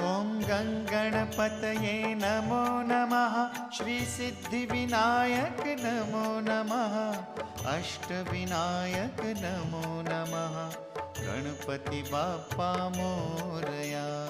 ॐ गणपतये नमो नमः। श्री सिद्धिविनायक नमो नमः। अष्टविनायक नमो नमः। गणपति बाप्पा मोरया।